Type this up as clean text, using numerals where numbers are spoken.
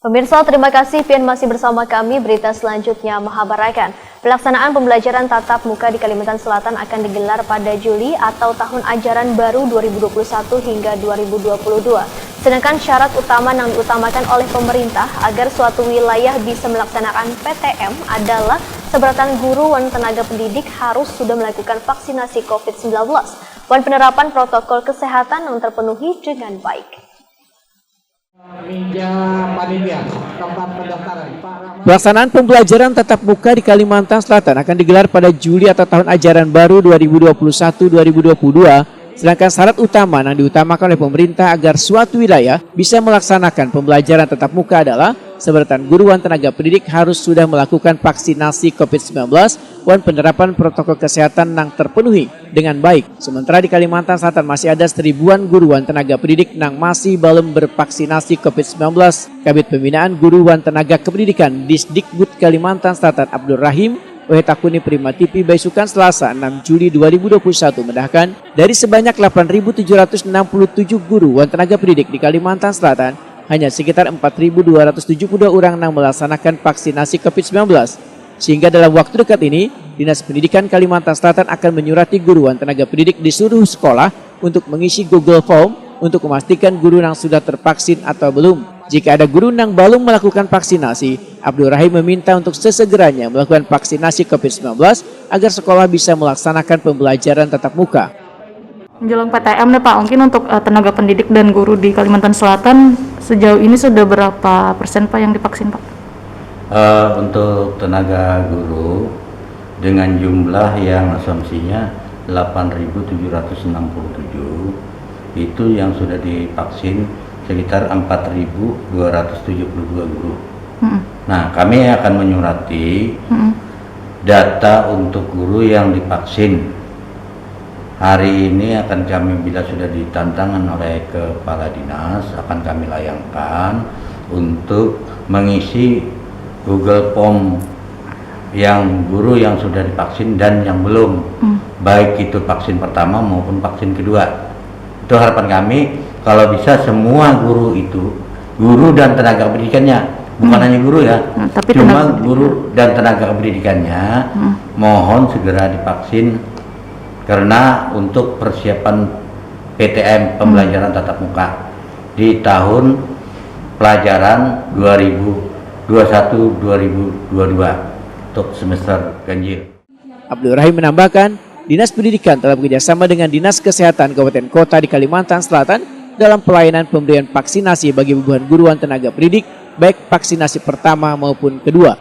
Pemirsa, terima kasih Pian masih bersama kami. Berita selanjutnya mengabarkan pelaksanaan pembelajaran tatap muka di Kalimantan Selatan akan digelar pada Juli atau tahun ajaran baru 2021 hingga 2022. Sedangkan syarat utama yang diutamakan oleh pemerintah agar suatu wilayah bisa melaksanakan PTM adalah seberatan guru dan tenaga pendidik harus sudah melakukan vaksinasi COVID-19 dan penerapan protokol kesehatan yang terpenuhi dengan baik. Pelaksanaan pembelajaran tatap muka di Kalimantan Selatan akan digelar pada Juli atau tahun ajaran baru 2021-2022. Sedangkan syarat utama yang diutamakan oleh pemerintah agar suatu wilayah bisa melaksanakan pembelajaran tatap muka adalah seberatan guru dan tenaga pendidik harus sudah melakukan vaksinasi COVID-19 dan penerapan protokol kesehatan yang terpenuhi dengan baik. Sementara di Kalimantan Selatan masih ada seribuan guru dan tenaga pendidik yang masih belum bervaksinasi COVID-19. Kabid Pembinaan Guru dan Tenaga Kependidikan Disdikbud Kalimantan Selatan Abdul Rahim Wetakuni Prima TV Baisukan Selasa 6 Juli 2021 mendahkan dari sebanyak 8.767 guru dan tenaga pendidik di Kalimantan Selatan, hanya sekitar 4.272 orang yang melaksanakan vaksinasi COVID-19. Sehingga dalam waktu dekat ini, Dinas Pendidikan Kalimantan Selatan akan menyurati guru dan tenaga pendidik di seluruh sekolah untuk mengisi Google Form untuk memastikan guru yang sudah tervaksin atau belum. Jika ada guru yang belum melakukan vaksinasi, Abdul Rahim meminta untuk sesegeranya melakukan vaksinasi COVID-19 agar sekolah bisa melaksanakan pembelajaran tatap muka. Menjelang PTM nih Pak, mungkin untuk tenaga pendidik dan guru di Kalimantan Selatan sejauh ini sudah berapa persen Pak yang divaksin Pak? Untuk tenaga guru dengan jumlah yang asumsinya 8.767 itu yang sudah divaksin sekitar 4.272 guru. Nah, kami akan menyurati data untuk guru yang divaksin. Hari ini akan kami, bila sudah ditantangan oleh Kepala Dinas, akan kami layangkan untuk mengisi Google Form yang guru yang sudah divaksin dan yang belum, baik itu vaksin pertama maupun vaksin kedua. Itu harapan kami, kalau bisa semua guru itu, guru dan tenaga pendidikannya, bukan hanya guru ya, tapi cuma guru dan tenaga pendidikannya, mohon segera divaksin karena untuk persiapan PTM pembelajaran tatap muka di tahun pelajaran 2021-2022 untuk semester ganjil. Abdul Rahim menambahkan, Dinas Pendidikan telah bekerjasama dengan Dinas Kesehatan Kabupaten Kota di Kalimantan Selatan dalam pelayanan pemberian vaksinasi bagi ribuan guru dan tenaga pendidik, baik vaksinasi pertama maupun kedua.